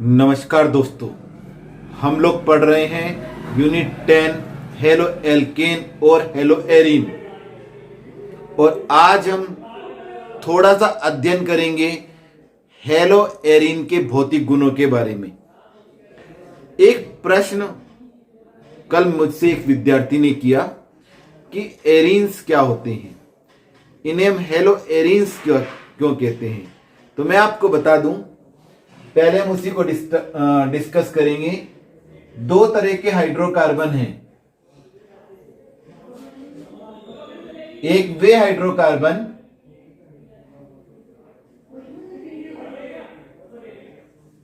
नमस्कार दोस्तों, हम लोग पढ़ रहे हैं यूनिट 10 हेलो एल्केन और हेलो एरीन। और आज हम थोड़ा सा अध्ययन करेंगे हेलो एरीन के भौतिक गुणों के बारे में। एक प्रश्न कल मुझसे एक विद्यार्थी ने किया कि एरीन्स क्या होते हैं, इन्हें हम हेलो एरीन्स क्यों कहते हैं। तो मैं आपको बता दूं, पहले हम उसी को डिस्कस करेंगे। दो तरह के हाइड्रोकार्बन हैं। एक वे हाइड्रोकार्बन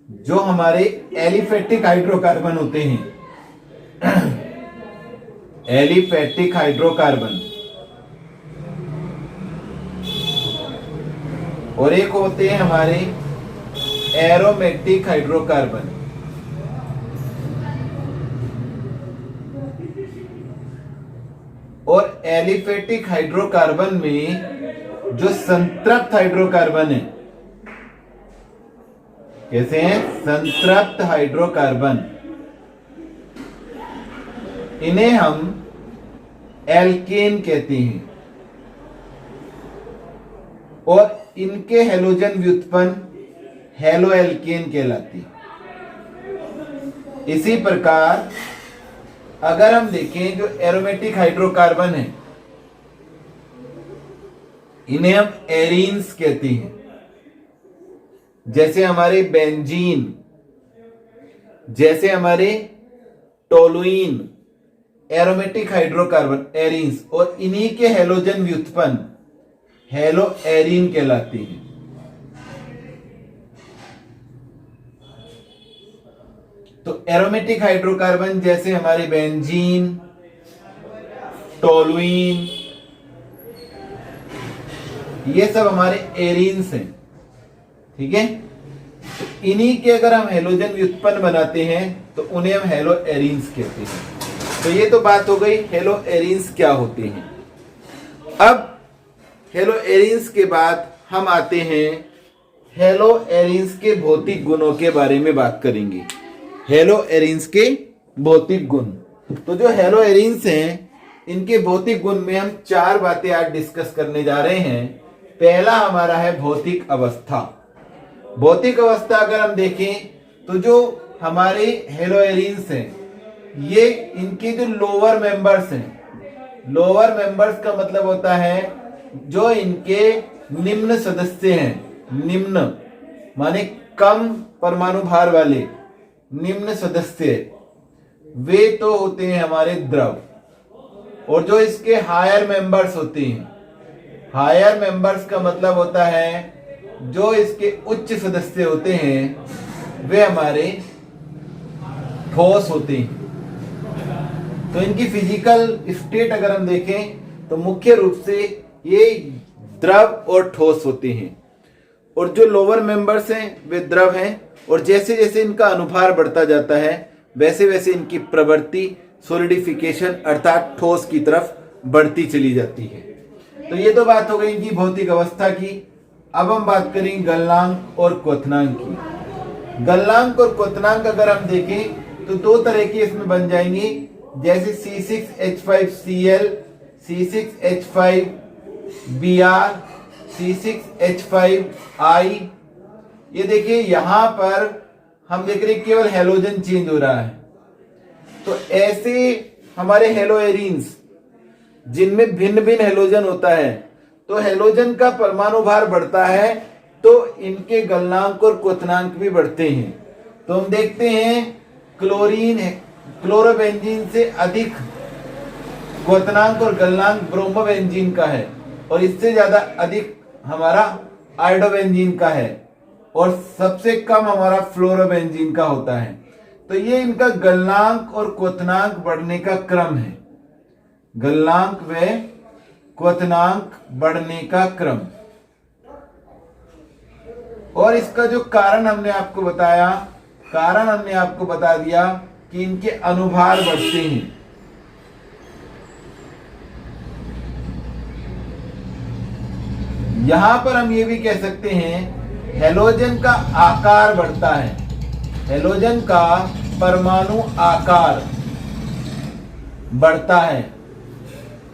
जो हमारे एलिफेटिक हाइड्रोकार्बन होते हैं, एलिफेटिक हाइड्रोकार्बन, और एक होते हैं हमारे एरोमेटिक हाइड्रोकार्बन। और एलिफेटिक हाइड्रोकार्बन में जो संतृप्त हाइड्रोकार्बन है, कैसे हैं? संतृप्त हाइड्रोकार्बन, इन्हें हम एल्केन कहते हैं। और इनके हैलोजन व्युत्पन्न हेलो एल्केन कहलाती है। इसी प्रकार अगर हम देखें जो एरोमेटिक हाइड्रोकार्बन है, इन्हें हम एरीन्स कहते हैं। जैसे हमारे बेंजीन, जैसे हमारे टोलुइन, एरोमेटिक हाइड्रोकार्बन एरीन्स, और इन्हीं के हैलोजन व्युत्पन्न हेलो एरीन कहलाती है। तो एरोमेटिक हाइड्रोकार्बन जैसे हमारे बेंजीन, टोलुइन, ये सब हमारे एरीन्स हैं। ठीक है, तो इन्हीं के अगर हम हेलोजन व्युत्पन्न बनाते हैं तो उन्हें हम हेलो एरीन्स कहते हैं। तो ये तो बात हो गई हेलो एरीन्स क्या होते हैं। अब हेलो एरीन्स के बाद हम आते हैं हेलो एरीन्स के भौतिक गुणों के बारे में बात करेंगे। हेलो एरीन्स के भौतिक गुण। तो जो हेलो एरीन्स हैं, इनके भौतिक गुण में हम चार बातें आज डिस्कस करने जा रहे हैं। पहला हमारा है भौतिक अवस्था। भौतिक अवस्था अगर हम देखें तो जो हमारे हेलो एरीन्स हैं, ये इनके जो लोअर मेंबर्स हैं, लोअर मेंबर्स का मतलब होता है जो इनके निम्न सदस्य हैं। निम्न माने कम परमाणु भार वाले निम्न सदस्य, वे तो होते हैं हमारे द्रव। और जो इसके हायर मेंबर्स होते हैं, हायर मेंबर्स का मतलब होता है जो इसके उच्च सदस्य होते हैं, वे हमारे ठोस होते हैं। तो इनकी फिजिकल स्टेट अगर हम देखें तो मुख्य रूप से ये द्रव और ठोस होते हैं। और जो लोअर मेंबर्स हैं वे द्रव हैं। और जैसे जैसे इनका अनुभार बढ़ता जाता है, वैसे वैसे इनकी प्रवृत्ति सॉलिडिफिकेशन अर्थात ठोस की तरफ बढ़ती चली जाती है। तो ये तो बात हो गई इनकी भौतिक अवस्था की। अब हम बात करेंगे गलनांक और क्वथनांक की। गलनांक और क्वथनांक अगर हम देखें तो दो तरह की इसमें बन जाएंगी, जैसे C6H5Cl, C6H5Br, C6H5I। ये देखिए यहां पर हम देख रहे हैं केवल हेलोजन चेंज हो रहा है। तो ऐसे हमारे हेलो एरीन्स जिनमें भिन्न भिन्न हेलोजन होता है, तो हेलोजन का परमाणु भार बढ़ता है तो इनके गलनांक और क्वथनांक भी बढ़ते हैं। तो हम देखते हैं क्लोरीन क्लोरोबेंजीन से अधिक क्वथनांक और गलनांक ब्रोमोबेंजीन का है, और इससे ज्यादा अधिक हमारा आयोडोबेंजीन का है, और सबसे कम हमारा फ्लोरोबेंजीन का होता है। तो ये इनका गलनांक और क्वथनांक बढ़ने का क्रम है। गलनांक व क्वथनांक बढ़ने का क्रम। और इसका जो कारण हमने आपको बताया, कारण हमने आपको बता दिया कि इनके अनुभार बढ़ते हैं। यहां पर हम ये भी कह सकते हैं हेलोजन का आकार बढ़ता है। हेलोजन का परमाणु आकार बढ़ता है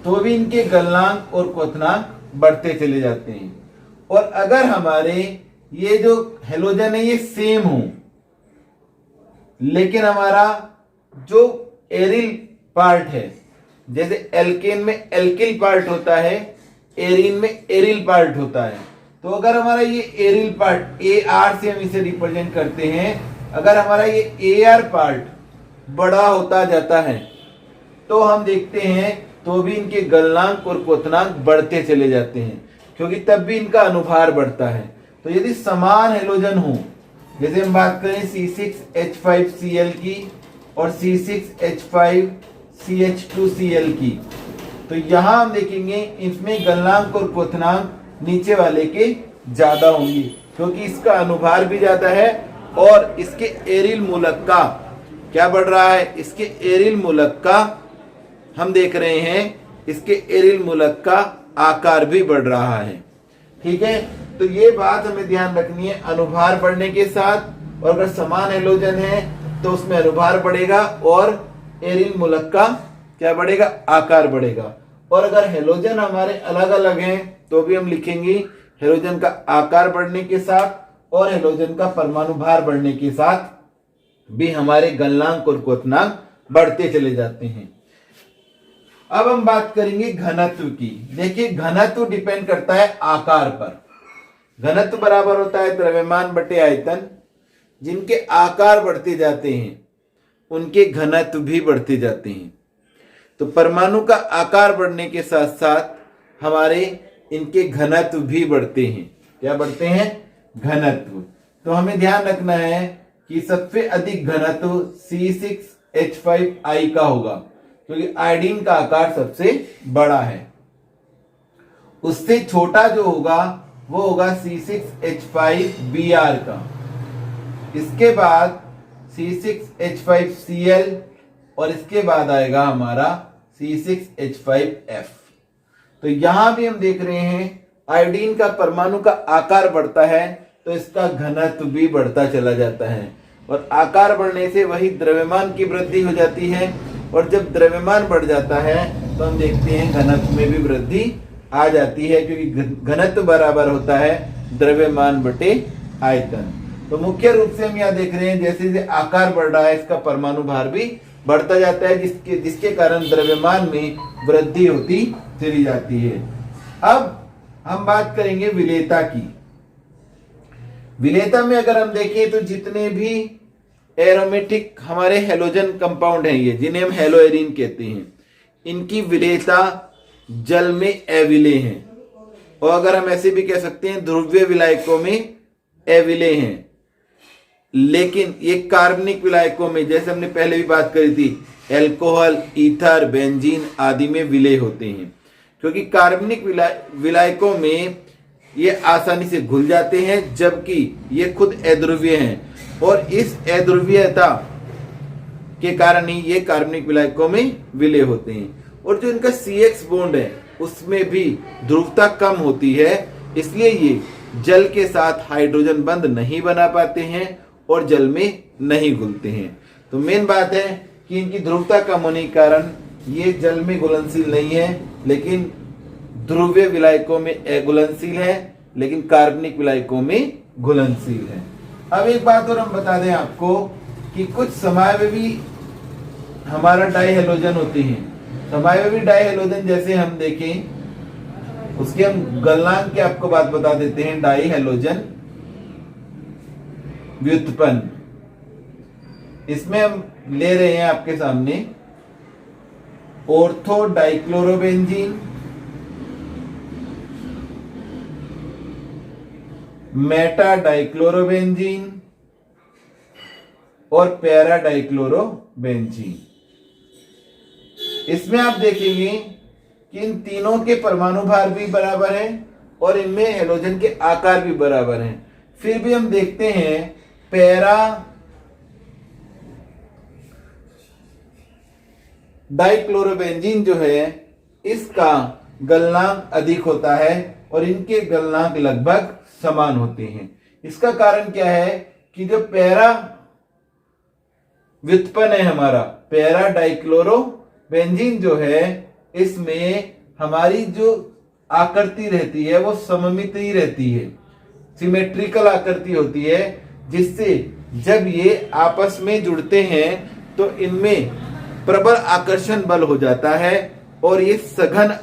तो भी इनके गलनांक और क्वथनांक बढ़ते चले जाते हैं। और अगर हमारे ये जो हेलोजन है ये सेम हो, लेकिन हमारा जो एरिल पार्ट है, जैसे एल्केन में एल्किल पार्ट होता है, एरीन में एरिल पार्ट होता है, तो अगर हमारा ये एरिल पार्ट AR से हम इसे रिप्रेजेंट करते हैं, अगर हमारा ये AR पार्ट बड़ा होता जाता है तो हम देखते हैं तो भी इनके गलनांक और क्वथनांक बढ़ते चले जाते हैं, क्योंकि तब भी इनका अनुभार बढ़ता है। तो यदि समान हेलोजन हो, जैसे हम बात करें C6H5Cl की और C6H5CH2Cl की, तो यहां हम देखेंगे इसमें गलनांक और क्वथनांक नीचे वाले के ज्यादा होंगे, क्योंकि इसका अनुभार भी ज्यादा है और इसके एरिल मूलक का क्या बढ़ रहा है, इसके एरिल मूलक का हम देख रहे हैं, इसके एरिल मूलक का आकार भी बढ़ रहा है। ठीक है, तो ये बात हमें ध्यान रखनी है। अनुभार बढ़ने के साथ, और अगर समान हेलोजन है तो उसमें अनुभार बढ़ेगा और एरिल मूलक का क्या बढ़ेगा, आकार बढ़ेगा। और अगर हेलोजन हमारे अलग अलग हैं तो भी हम लिखेंगे हेलोजन का आकार बढ़ने के साथ और हेलोजन का परमाणु भार बढ़ने के साथ भी हमारे गलनांक और क्वथनांक बढ़ते चले जाते हैं। अब हम बात करेंगे घनत्व की। देखिए, घनत्व डिपेंड करता है आकार पर। घनत्व बराबर होता है द्रव्यमान बटे आयतन। जिनके आकार बढ़ते जाते हैं उनके घनत्व भी बढ़ते जाते हैं। तो परमाणु का आकार बढ़ने के साथ साथ हमारे इनके घनत्व भी बढ़ते हैं। क्या बढ़ते हैं, घनत्व। तो हमें ध्यान रखना है कि सबसे अधिक घनत्व C6H5I का होगा, क्योंकि आयोडीन का आकार सबसे बड़ा है। उससे छोटा जो होगा वो होगा C6H5Br का। इसके बाद C6H5Cl और इसके बाद आएगा हमारा C6H5F। तो यहां भी हम देख रहे हैं आयोडीन का परमाणु का आकार बढ़ता है तो इसका घनत्व भी बढ़ता चला जाता है, और आकार बढ़ने से वही द्रव्यमान की वृद्धि हो जाती है। और जब द्रव्यमान बढ़ जाता है तो हम देखते हैं घनत्व में भी वृद्धि आ जाती है, क्योंकि घनत्व बराबर होता है द्रव्यमान बटे आयतन। तो मुख्य रूप से हम यहाँ देख रहे हैं जैसे जैसे आकार बढ़ रहा है इसका परमाणु भार भी बढ़ता जाता है, जिसके कारण द्रव्यमान में वृद्धि होती चली जाती है। अब हम बात करेंगे विलेयता की। विलेयता में अगर हम देखें तो जितने भी एरोमेटिक हमारे हेलोजन कंपाउंड हैं, ये जिन्हें हम हेलोएरिन कहते हैं, इनकी विलेयता जल में अविलेय है। और अगर हम ऐसे भी कह सकते हैं ध्रुवीय विलायकों में अविलेय हैं, लेकिन ये कार्बनिक विलायकों में, जैसे हमने पहले भी बात करी थी, एल्कोहल, ईथर, बेंजीन आदि में विलेय होते हैं। क्योंकि कार्बनिक विलायकों में ये आसानी से घुल जाते हैं, जबकि ये खुद अध्रुवीय हैं, और इस अध्रुवीयता के कारण ही ये कार्बनिक विलायकों में विलेय होते हैं। और जो इनका CX बॉन्ड है उसमें भी ध्रुवता कम होती है, इसलिए ये जल के साथ हाइड्रोजन बंध नहीं बना पाते हैं और जल में नहीं घुलते हैं। तो मेन बात है कि इनकी ध्रुवता कम होने के कारण ये जल में घुलनशील नहीं है, लेकिन ध्रुवीय विलायकों में अघुलनशील है, लेकिन कार्बनिक विलायकों में घुलनशील है। अब एक बात और हम बता दें आपको कि कुछ समावयवी हमारा डाइहेलोजन होते हैं। समावयवी डाइहेलोजन जैसे हम देखें, उसके हम गलनांक की आपको बात बता देते हैं। डाइहेलोजन व्युत्पन्न, इसमें हम ले रहे हैं आपके सामने ऑर्थो डाइक्लोरोबेंजीन, मेटा डाइक्लोरोबेंजीन और पैरा डाइक्लोरोबेंजीन। इसमें आप देखेंगे कि इन तीनों के परमाणु भार भी बराबर है और इनमें हेलोजन के आकार भी बराबर हैं। फिर भी हम देखते हैं पैरा डाइक्लोरोबेंजीन जो है इसका गलनांक अधिक होता है और इनके गलनांक लगभग समान होते हैं। इसका कारण क्या है कि जो पैरा व्युत्पन्न है हमारा पैरा डाइक्लोरोबेंजीन जो है, इसमें हमारी जो आकृति रहती है वो सममितीय रहती है, सिमेट्रिकल आकृति होती है, जिससे जब ये आपस में जुड़ते हैं तो इनमें प्रबल आकर्षण बल हो जाता है और ये सघन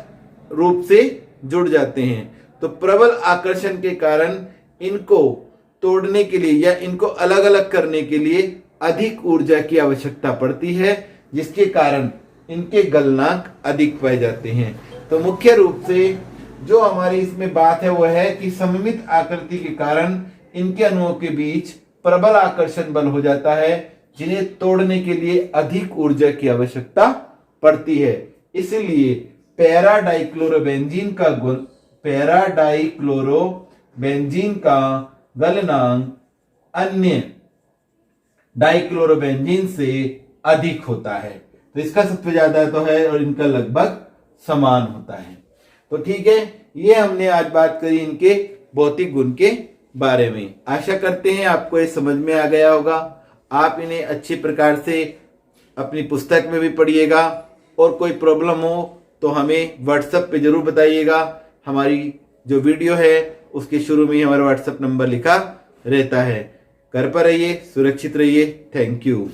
रूप से जुड़ जाते हैं। तो प्रबल आकर्षण के कारण इनको तोड़ने के लिए या इनको अलग अलग करने के लिए अधिक ऊर्जा की आवश्यकता पड़ती है, जिसके कारण इनके गलनांक अधिक पाए जाते हैं। तो मुख्य रूप से जो हमारी इसमें बात है वो है कि सममित आकृति के कारण इनके अणुओं के बीच प्रबल आकर्षण बल हो जाता है, जिन्हें तोड़ने के लिए अधिक ऊर्जा की आवश्यकता पड़ती है। इसलिए पैरा डाइक्लोरोबेंजीन का गलनांक अन्य डाइक्लोरोबेंजीन से अधिक होता है। तो इसका सबसे ज्यादा तो है और इनका लगभग समान होता है। तो ठीक है, ये हमने आज बात करी इनके भौतिक गुण के बारे में। आशा करते हैं आपको ये समझ में आ गया होगा। आप इन्हें अच्छी प्रकार से अपनी पुस्तक में भी पढ़िएगा और कोई प्रॉब्लम हो तो हमें व्हाट्सएप पे जरूर बताइएगा। हमारी जो वीडियो है उसके शुरू में ही हमारा व्हाट्सएप नंबर लिखा रहता है। घर पर रहिए, सुरक्षित रहिए। Thank you.